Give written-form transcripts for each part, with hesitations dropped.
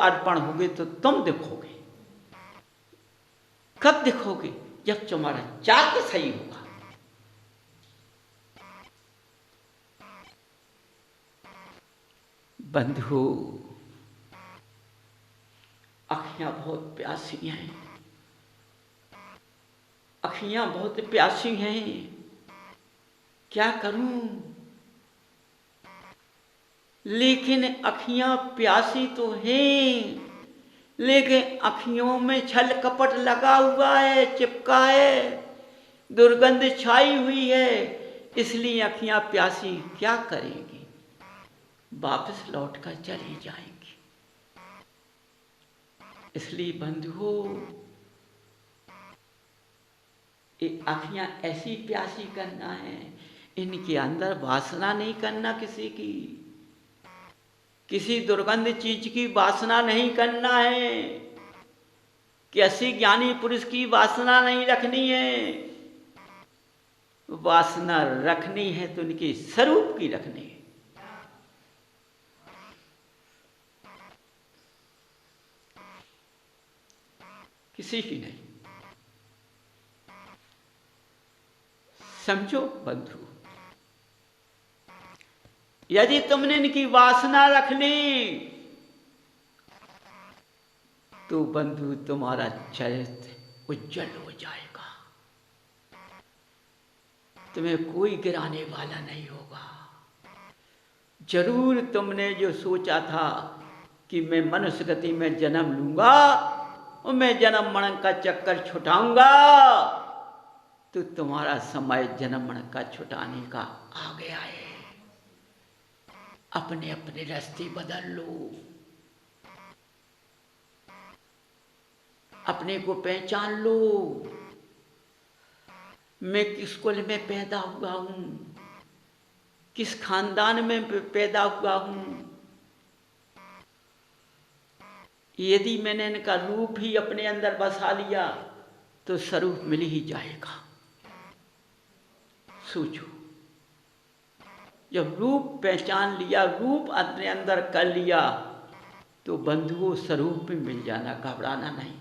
अर्पण होगे तो तुम दिखोगे। कब दिखोगे? जब तुम्हारा चाक सही होगा। बंधु, अखियां बहुत प्यासी हैं, अखियां बहुत प्यासी हैं, क्या करूं? लेकिन अखियां प्यासी तो हैं, लेकिन अखियों में छल कपट लगा हुआ है, चिपका है, दुर्गंध छाई हुई है, इसलिए अखियां प्यासी क्या करेंगी? वापस लौटकर चली जाएंगी। इसलिए बंधुओं, ये अखियां ऐसी प्यासी करना है, इनके अंदर वासना नहीं करना किसी की, किसी दुर्गंध चीज की वासना नहीं करना है, किसी ज्ञानी पुरुष की वासना नहीं रखनी है। वासना रखनी है तो उनके स्वरूप की रखनी है। किसी की नहीं। समझो बंधु, यदि तुमने इनकी वासना रख ली तो बंधु तुम्हारा चरित्र उज्जवल हो जाएगा, तुम्हें कोई गिराने वाला नहीं होगा। जरूर तुमने जो सोचा था कि मैं मनुष्य गति में जन्म लूंगा और मैं जन्म मरण का चक्कर छुटाऊंगा, तो तुम्हारा समय जन्म मरण का छुटाने का आ गया है। अपने अपने रास्ते बदल लो, अपने को पहचान लो। मैं किस कुल में पैदा हुआ हूं, किस खानदान में पैदा हुआ हूं। यदि मैंने इनका रूप ही अपने अंदर बसा लिया तो स्वरूप मिल ही जाएगा। सोचो, जब रूप पहचान लिया, रूप अपने अंदर कर लिया, तो बंधुओं स्वरूप में मिल जाना, घबराना नहीं।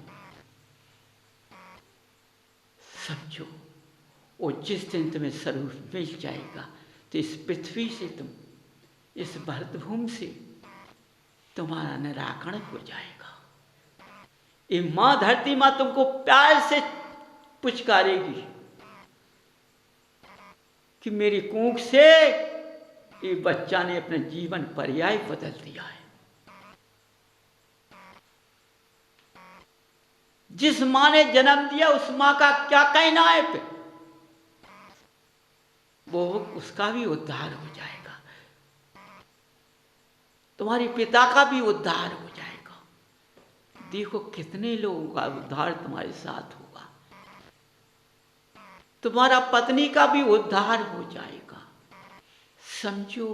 समझो, और जिस दिन तुम्हें स्वरूप मिल जाएगा तो इस पृथ्वी से, तुम इस भरतभूमि से तुम्हारा निराकरण हो जाएगा। ये मां धरती मां तुमको प्यार से पुचकारेगी कि मेरी कूख से ये बच्चा ने अपने जीवन पर्याय बदल दिया है। जिस मां ने जन्म दिया उस मां का क्या कहना है पे? वो उसका भी उद्धार हो जाएगा, तुम्हारे पिता का भी उद्धार हो जाएगा। देखो कितने लोगों का उद्धार तुम्हारे साथ होगा। तुम्हारा पत्नी का भी उद्धार हो जाएगा। समझो,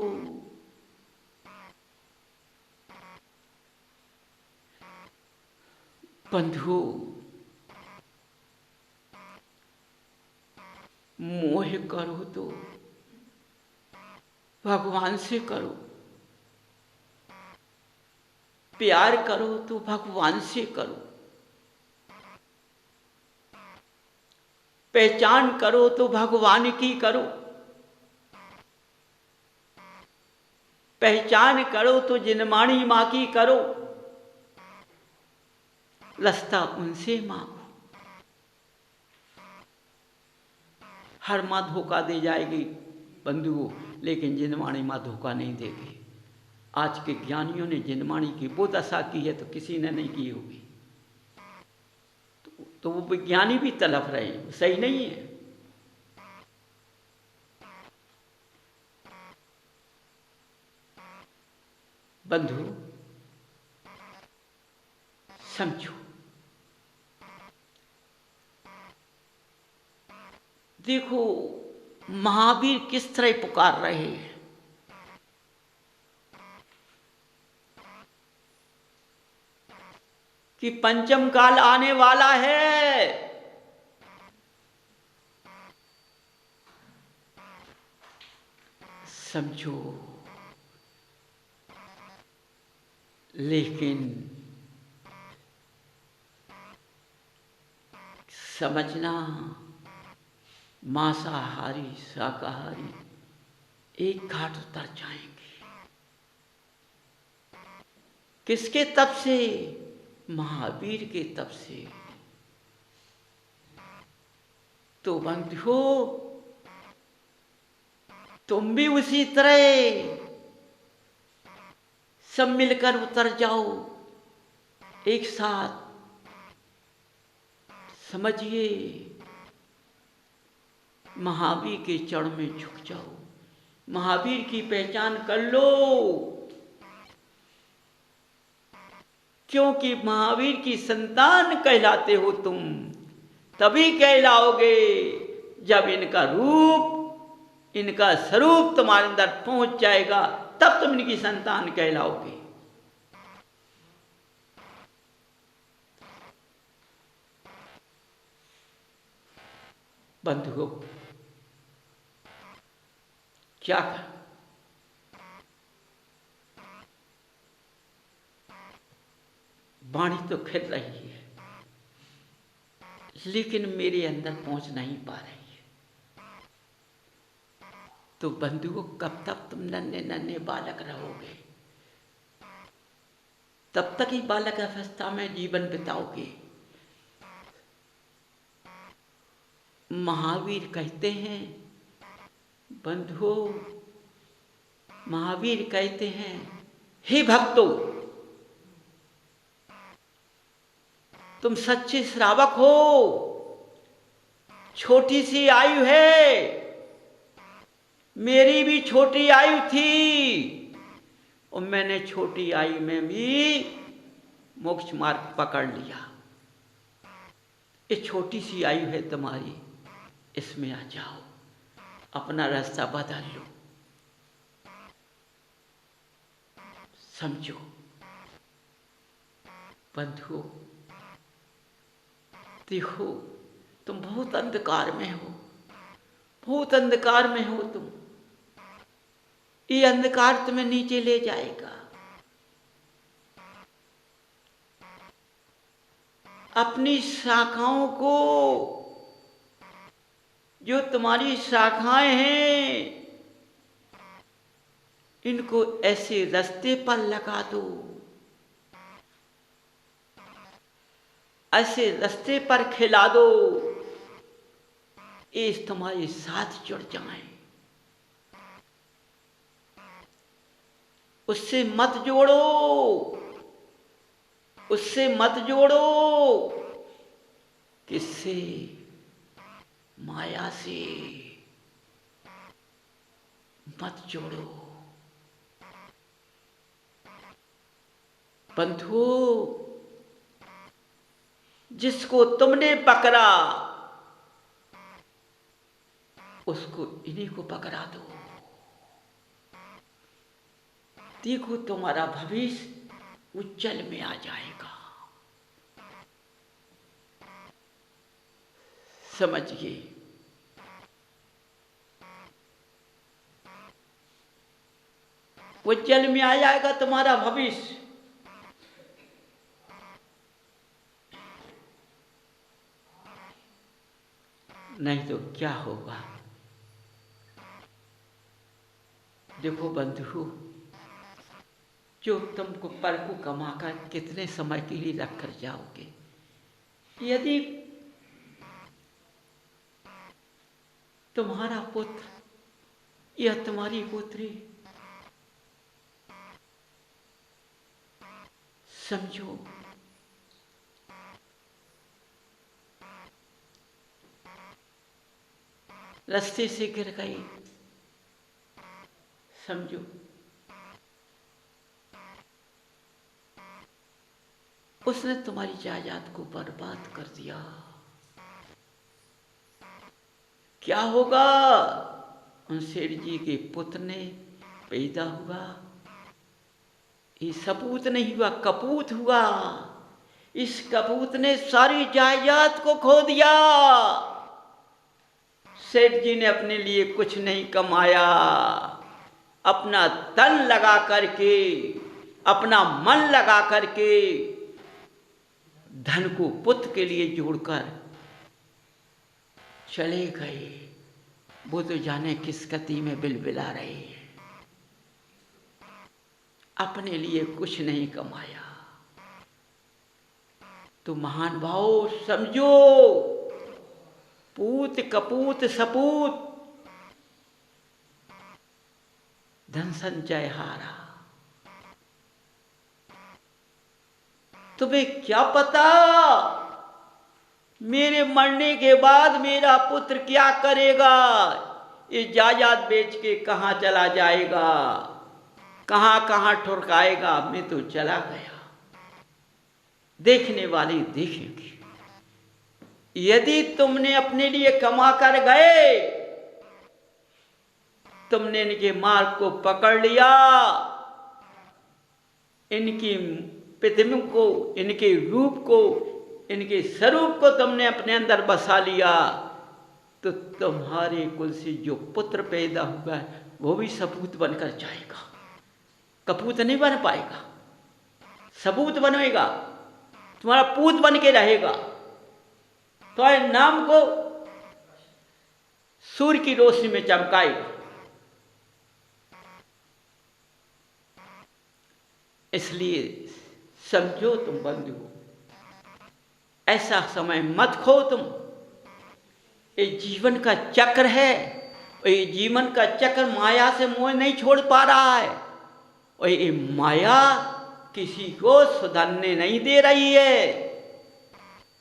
बंधु, मोह करो तो भगवान से करो, प्यार करो तो भगवान से करो, पहचान करो तो भगवान की करो, पहचान करो तो जिनमाणी मां की करो, रास्ता उनसे मांगो। हर मां धोखा दे जाएगी बंधुओं, लेकिन जिनमाणी मां धोखा नहीं देगी। आज के ज्ञानियों ने जिनमाणी की वो दशा की है तो किसी ने नहीं की होगी। तो वो विज्ञानी भी तड़प रहे हैं, सही नहीं है। बंधु समझो, देखो महावीर किस तरह पुकार रहे हैं। कि पंचम काल आने वाला है, समझो। लेकिन समझना, मांसाहारी शाकाहारी एक घाट उतर जाएंगे। किसके तप से? महावीर के तप से। तो बंधुओ, तुम भी उसी तरह सब मिलकर उतर जाओ एक साथ। समझिए, महावीर के चरण में झुक जाओ, महावीर की पहचान कर लो। क्योंकि महावीर की संतान कहलाते हो तुम। तभी कहलाओगे जब इनका रूप, इनका स्वरूप तुम्हारे अंदर पहुंच जाएगा, तब तुम इनकी संतान कहलाओगे। बंधुओं, क्या कर, वाणी तो खिल रही है, लेकिन मेरे अंदर पहुंच नहीं पा रही है। तो बंधुओं, कब तक तुम नन्हे नन्हे बालक रहोगे? तब तक ही बालक अवस्था में जीवन बिताओगे। महावीर कहते हैं बंधुओं, महावीर कहते हैं, हे भक्तों, तुम सच्चे श्रावक हो। छोटी सी आयु है, मेरी भी छोटी आयु थी, और मैंने छोटी आयु में भी मोक्ष मार्ग पकड़ लिया। ये छोटी सी आयु है तुम्हारी, इसमें आ जाओ, अपना रास्ता बदल लो। समझो बंधुओं, देखो, तुम बहुत अंधकार में हो, बहुत अंधकार में हो तुम। ये अंधकार तुम्हें नीचे ले जाएगा। अपनी शाखाओं को, जो तुम्हारी शाखाएं हैं, इनको ऐसे रास्ते पर लगा दो, ऐसे रास्ते पर खिला दो, ये तुम्हारे साथ जुड़ जाएं। उससे मत जोड़ो, उससे मत जोड़ो। किससे? माया से मत जोड़ो। बंधुओं, जिसको तुमने पकड़ा, उसको इन्हीं को पकड़ा दो। देखो, तुम्हारा भविष्य उज्जवल में आ जाएगा। समझिए, उज्जवल में आ जाएगा तुम्हारा भविष्य। नहीं तो क्या होगा? देखो बंधु, जो तुमको पर को कमाकर कितने समय के लिए रख कर जाओगे। यदि तुम्हारा पुत्र या तुम्हारी पुत्री, समझो, रास्ते से गिर गई, समझो, उसने तुम्हारी जायदाद को बर्बाद कर दिया। क्या होगा? उन सेठ जी के पुत्र ने पैदा हुआ, ये सपूत नहीं हुआ, कपूत हुआ। इस कपूत ने सारी जायदाद को खो दिया। सेठ जी ने अपने लिए कुछ नहीं कमाया, अपना तन लगा करके, अपना मन लगा करके, धन को पुत्र के लिए जोड़कर चले गए, वो तो जाने किस गति में बिलबिला रहे हैं। अपने लिए कुछ नहीं कमाया। तो महान भाव समझो, पूत कपूत सपूत धन संचय हारा। तुम्हें क्या पता मेरे मरने के बाद मेरा पुत्र क्या करेगा, ये जायदाद बेच के कहाँ चला जाएगा, कहाँ कहाँ ठुरकाएगा। मैं तो चला गया, देखने वाले देखेंगे। यदि तुमने अपने लिए कमा कर गए, तुमने इनके मार्ग को पकड़ लिया, इनकी प्रतिमा को, इनके रूप को, इनके स्वरूप को तुमने अपने अंदर बसा लिया, तो तुम्हारे कुल से जो पुत्र पैदा हुआ है वो भी सपूत बनकर जाएगा। कपूत नहीं बन पाएगा, सबूत बनेगा, तुम्हारा पूत बन के रहेगा। तुम्हारे नाम को सूर्य की रोशनी में चमकाएगा। इसलिए समझो तुम बंधु, ऐसा समय मत खो तुम। ये जीवन का चक्र है, और ये जीवन का चक्र माया से मोह नहीं छोड़ पा रहा है, और ये माया किसी को सुधरने नहीं दे रही है।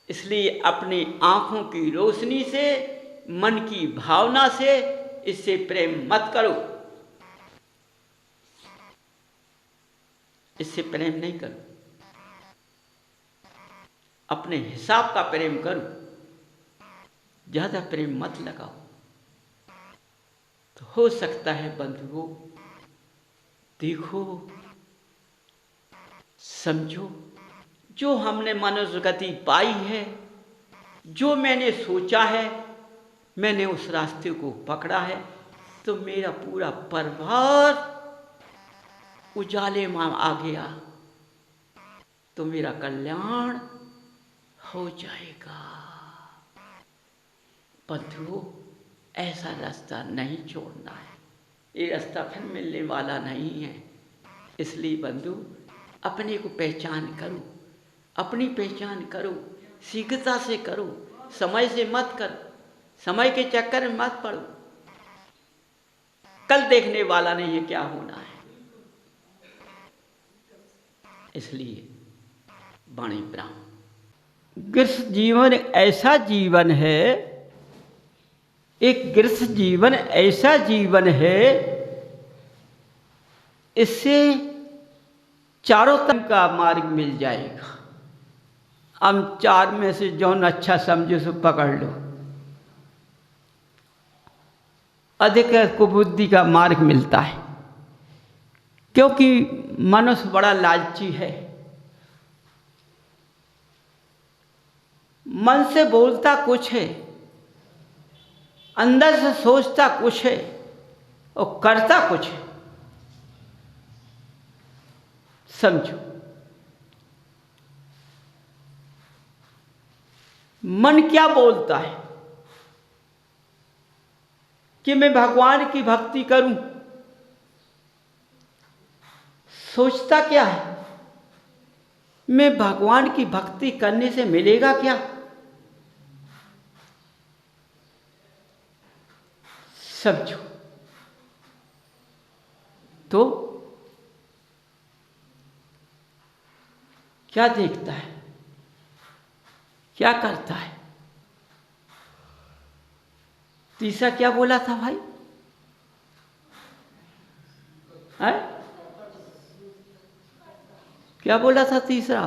इसलिए अपनी आंखों की रोशनी से, मन की भावना से इससे प्रेम मत करो, इससे प्रेम नहीं करो। अपने हिसाब का प्रेम करो, ज्यादा प्रेम मत लगाओ। तो हो सकता है बंधुओं, देखो समझो, जो हमने मनुष्य गति पाई है, जो मैंने सोचा है, मैंने उस रास्ते को पकड़ा है, तो मेरा पूरा परिवार उजाले में आ गया, तो मेरा कल्याण हो जाएगा। बंधुओं, ऐसा रास्ता नहीं छोड़ना है, ये रास्ता फिर मिलने वाला नहीं है। इसलिए बंधु, अपने को पहचान करो, अपनी पहचान करो, शीघ्रता से करो, समय से मत करो, समय के चक्कर में मत पड़ो। कल देखने वाला नहीं है क्या होना है। इसलिए वाणी ब्राह्मण, गृहस्थ जीवन ऐसा जीवन है, एक गृहस्थ जीवन ऐसा जीवन है, इससे चारों तरफ का मार्ग मिल जाएगा। हम चार में से जौन अच्छा समझो सो पकड़ लो। अधिक कुबुद्धि का मार्ग मिलता है, क्योंकि मनुष्य बड़ा लालची है। मन से बोलता कुछ है, अंदर से सोचता कुछ है और करता कुछ है। समझो, मन क्या बोलता है कि मैं भगवान की भक्ति करूं, सोचता क्या है, मैं भगवान की भक्ति करने से मिलेगा क्या। समझो, तो क्या देखता है, क्या करता है। तीसरा क्या बोला था भाई? है? क्या बोला था तीसरा?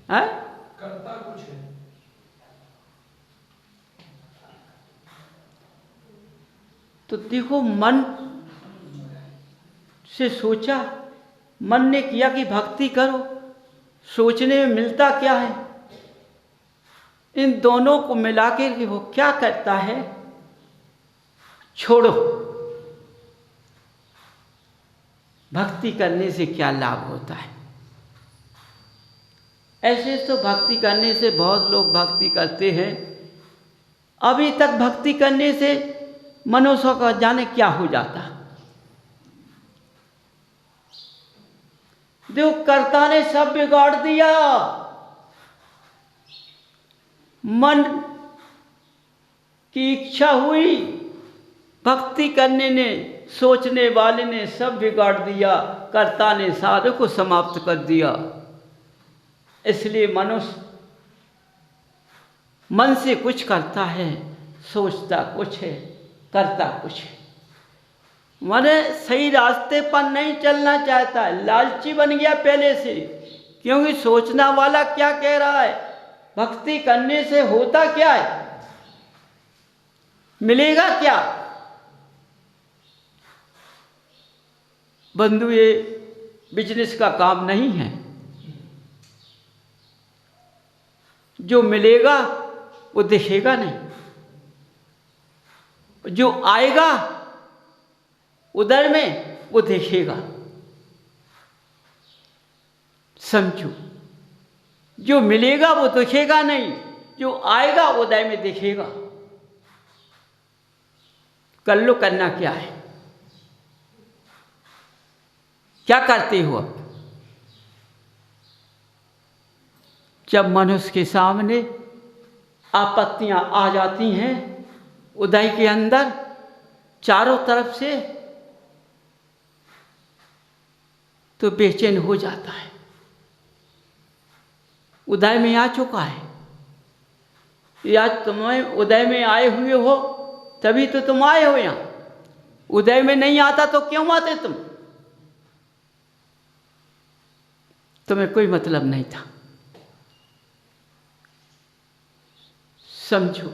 है? करता कुछ है। तो देखो, मन से सोचा, मन ने किया कि भक्ति करो, सोचने में मिलता क्या है। इन दोनों को मिला के वो क्या करता है, छोड़ो। भक्ति करने से क्या लाभ होता है। ऐसे तो भक्ति करने से बहुत लोग भक्ति करते हैं, अभी तक भक्ति करने से मनुष्य का जाने क्या हो जाता। जो कर्ता ने सब बिगाड़ दिया। मन की इच्छा हुई, भक्ति करने ने, सोचने वाले ने सब बिगाड़ दिया। कर्ता ने सारे को समाप्त कर दिया। इसलिए मनुष्य मन से कुछ करता है, सोचता कुछ है, करता कुछ है। मन सही रास्ते पर नहीं चलना चाहता, लालची बन गया पहले से। क्योंकि सोचना वाला क्या कह रहा है, भक्ति करने से होता क्या है, मिलेगा क्या। बंधु, ये बिजनेस का काम नहीं है। जो मिलेगा वो दिखेगा नहीं, जो आएगा उधर में वो दिखेगा। समझो, जो मिलेगा वो दिखेगा नहीं, जो आएगा उदय में दिखेगा। कर लो, करना क्या है, क्या करते हो। जब मनुष्य के सामने आपत्तियां आ जाती हैं उदय के अंदर चारों तरफ से, तो बेचैन हो जाता है। उदय में आ चुका है, या तुम्हें उदय में आए हुए हो तभी तो तुम आए हो यहाँ। उदय में नहीं आता तो क्यों आते तुम? तुम्हें कोई मतलब नहीं था। समझो।